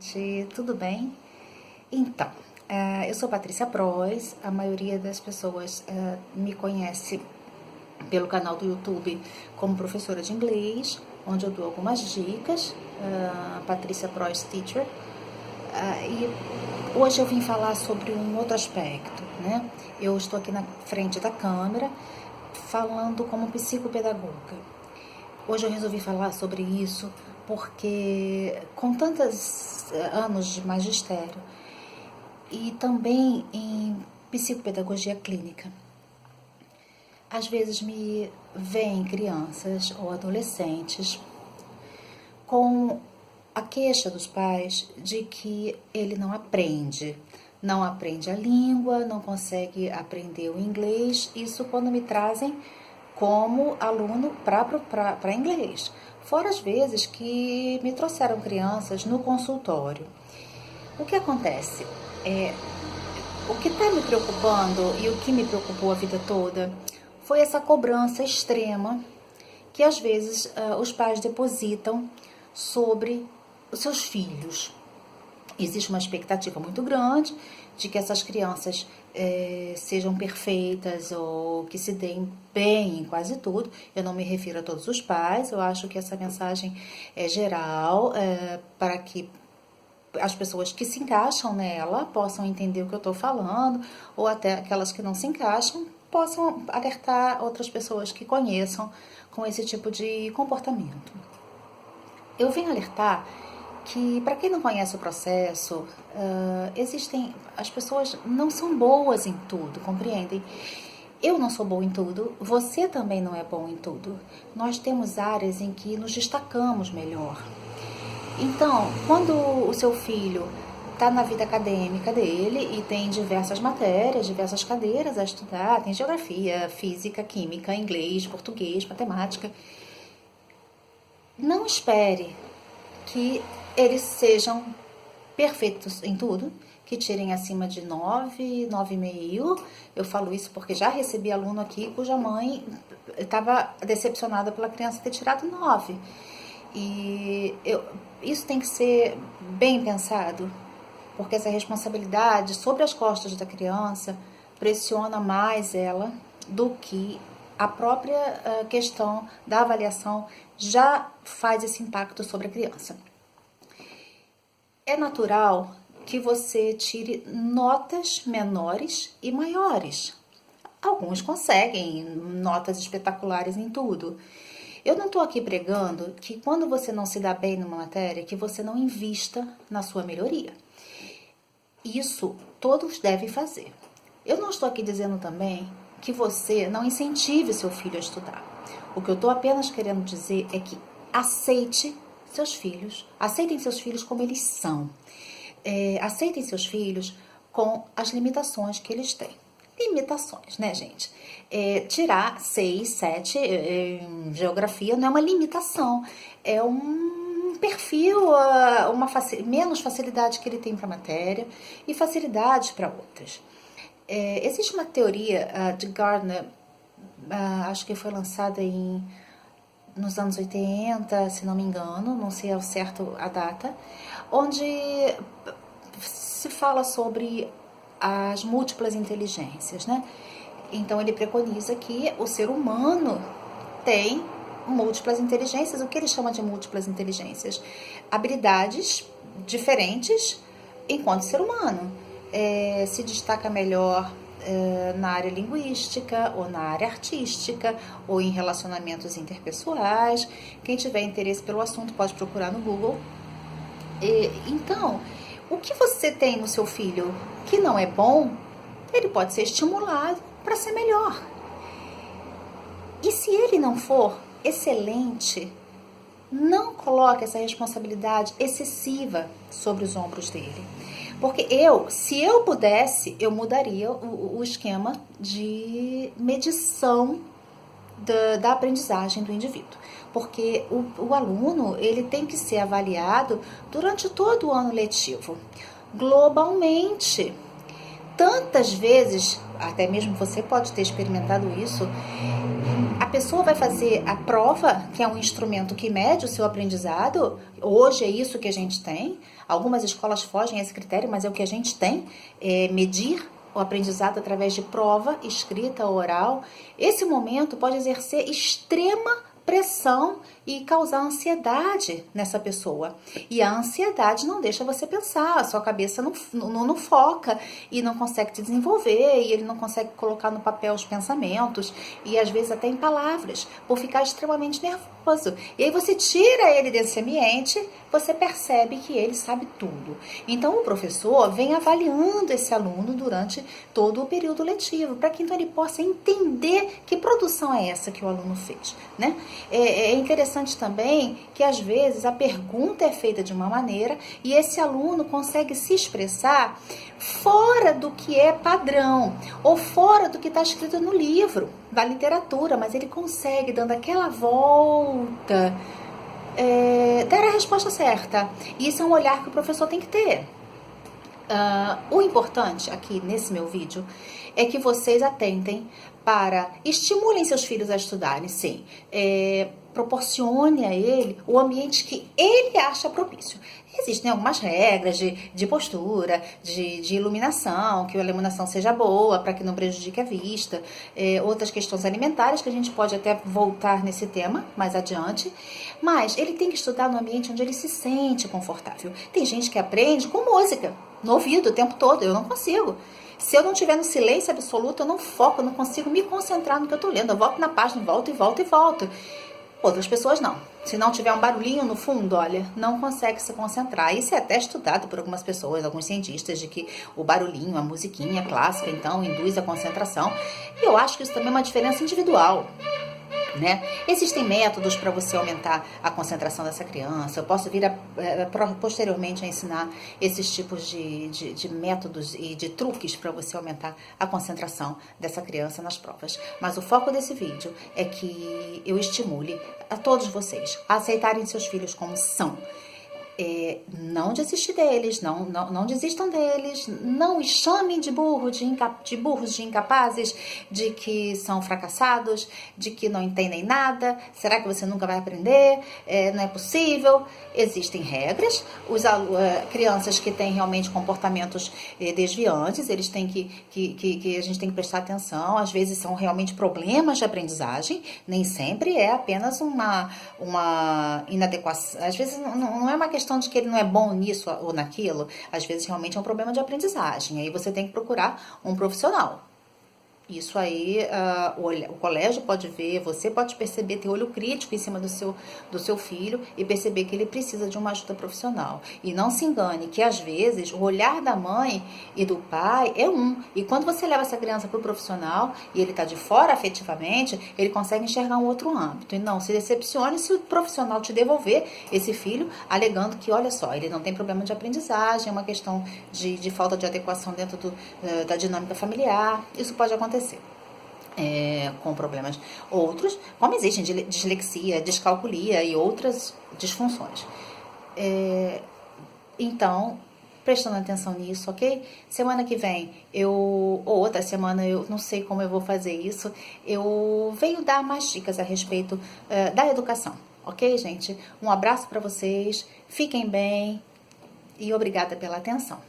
gente, tudo bem? Então, eu sou Patrícia Prois, a maioria das pessoas me conhece pelo canal do YouTube como professora de inglês, onde eu dou algumas dicas, Patrícia Prois Teacher, e hoje eu vim falar sobre um outro aspecto, né? Eu estou aqui na frente da câmera falando como psicopedagoga. Hoje eu resolvi falar sobre isso porque com tantos anos de magistério e também em psicopedagogia clínica, às vezes me vêm crianças ou adolescentes com a queixa dos pais de que ele não aprende a língua, não consegue aprender o inglês, isso quando me trazem como aluno para inglês. Fora as vezes que me trouxeram crianças no consultório. O que acontece? O que está me preocupando e o que me preocupou a vida toda foi essa cobrança extrema que às vezes os pais depositam sobre os seus filhos. Existe uma expectativa muito grande de que essas crianças sejam perfeitas ou que se deem bem em quase tudo. Eu não me refiro a todos os pais, eu acho que essa mensagem é geral, para que as pessoas que se encaixam nela possam entender o que eu estou falando, ou até aquelas que não se encaixam possam alertar outras pessoas que conheçam com esse tipo de comportamento. Eu venho alertar que, para quem não conhece o processo, as pessoas não são boas em tudo, compreendem? Eu não sou boa em tudo, você também não é bom em tudo. Nós temos áreas em que nos destacamos melhor. Então, quando o seu filho está na vida acadêmica dele e tem diversas matérias, diversas cadeiras a estudar, tem geografia, física, química, inglês, português, matemática, não espere que eles sejam perfeitos em tudo, que tirem acima de 9, 9,5. Eu falo isso porque já recebi aluno aqui cuja mãe estava decepcionada pela criança ter tirado 9. E isso tem que ser bem pensado, porque essa responsabilidade sobre as costas da criança pressiona mais ela do que a própria questão da avaliação já faz esse impacto sobre a criança. É natural que você tire notas menores e maiores. Alguns conseguem notas espetaculares em tudo. Eu não estou aqui pregando que quando você não se dá bem numa matéria, que você não invista na sua melhoria. Isso todos devem fazer. Eu não estou aqui dizendo também que você não incentive seu filho a estudar. O que eu estou apenas querendo dizer é que aceitem seus filhos como eles são. Aceitem seus filhos com as limitações que eles têm. Limitações, né, gente? Tirar 6, 7 em geografia não é uma limitação, é um perfil, menos facilidade que ele tem para a matéria e facilidades para outras. Existe uma teoria de Gardner, acho que foi lançada nos anos 80, se não me engano, não sei ao certo a data, onde se fala sobre as múltiplas inteligências, né? Então ele preconiza que o ser humano tem múltiplas inteligências. O que ele chama de múltiplas inteligências? Habilidades diferentes enquanto ser humano. Se destaca melhor na área linguística, ou na área artística, ou em relacionamentos interpessoais. Quem tiver interesse pelo assunto pode procurar no Google. Então, o que você tem no seu filho que não é bom, ele pode ser estimulado para ser melhor. E se ele não for excelente, não coloque essa responsabilidade excessiva sobre os ombros dele. Porque se eu pudesse, eu mudaria o esquema de medição da aprendizagem do indivíduo. Porque o aluno, ele tem que ser avaliado durante todo o ano letivo, globalmente. Tantas vezes, até mesmo você pode ter experimentado isso, a pessoa vai fazer a prova, que é um instrumento que mede o seu aprendizado. Hoje é isso que a gente tem. Algumas escolas fogem a esse critério, mas é o que a gente tem, medir o aprendizado através de prova, escrita, oral. Esse momento pode exercer extrema pressão e causar ansiedade nessa pessoa. E a ansiedade não deixa você pensar, a sua cabeça não foca e não consegue te desenvolver, e ele não consegue colocar no papel os pensamentos, e às vezes até em palavras, por ficar extremamente nervoso. E aí você tira ele desse ambiente, você percebe que ele sabe tudo. Então o professor vem avaliando esse aluno durante todo o período letivo, para que então ele possa entender que produção é essa que o aluno fez, né? É interessante também que às vezes a pergunta é feita de uma maneira e esse aluno consegue se expressar fora do que é padrão ou fora do que está escrito no livro da literatura, mas ele consegue, dando aquela volta, dar a resposta certa. E isso é um olhar que o professor tem que ter. O importante aqui nesse meu vídeo é que vocês atentem para, estimulem seus filhos a estudarem, sim, proporcione a ele o ambiente que ele acha propício. Existem algumas regras de postura, de iluminação, que a iluminação seja boa para que não prejudique a vista, outras questões alimentares que a gente pode até voltar nesse tema mais adiante, mas ele tem que estudar no ambiente onde ele se sente confortável. Tem gente que aprende com música, no ouvido o tempo todo, eu não consigo. Se eu não estiver no silêncio absoluto, eu não foco, eu não consigo me concentrar no que eu estou lendo. Eu volto na página, volto e volto e volto. Outras pessoas não. Se não tiver um barulhinho no fundo, olha, não consegue se concentrar. Isso é até estudado por algumas pessoas, alguns cientistas, de que o barulhinho, a musiquinha clássica, então, induz a concentração. E eu acho que isso também é uma diferença individual, né? Existem métodos para você aumentar a concentração dessa criança. Eu posso vir posteriormente a ensinar esses tipos de métodos e de truques para você aumentar a concentração dessa criança nas provas. Mas o foco desse vídeo é que eu estimule a todos vocês a aceitarem seus filhos como são. Não desistir deles, não desistam deles, não os chamem de burros, de incapazes, de que são fracassados, de que não entendem nada, será que você nunca vai aprender? Não é possível. Existem regras, crianças que têm realmente comportamentos desviantes, eles têm que a gente tem que prestar atenção, às vezes são realmente problemas de aprendizagem, nem sempre é apenas uma inadequação, às vezes não é uma questão de que ele não é bom nisso ou naquilo, às vezes realmente é um problema de aprendizagem, aí você tem que procurar um profissional. Isso aí, o colégio pode ver, você pode perceber, ter olho crítico em cima do seu filho e perceber que ele precisa de uma ajuda profissional. E não se engane que, às vezes, o olhar da mãe e do pai é um. E quando você leva essa criança para o profissional e ele está de fora afetivamente, ele consegue enxergar um outro âmbito. E não se decepcione se o profissional te devolver esse filho, alegando que, olha só, ele não tem problema de aprendizagem, é uma questão de falta de adequação dentro da dinâmica familiar. Isso pode acontecer. Com problemas outros, como existem dislexia, descalculia e outras disfunções. Então, prestando atenção nisso, ok? Semana que vem, ou outra semana, eu não sei como eu vou fazer isso, eu venho dar mais dicas a respeito da educação, ok, gente? Um abraço para vocês, fiquem bem e obrigada pela atenção.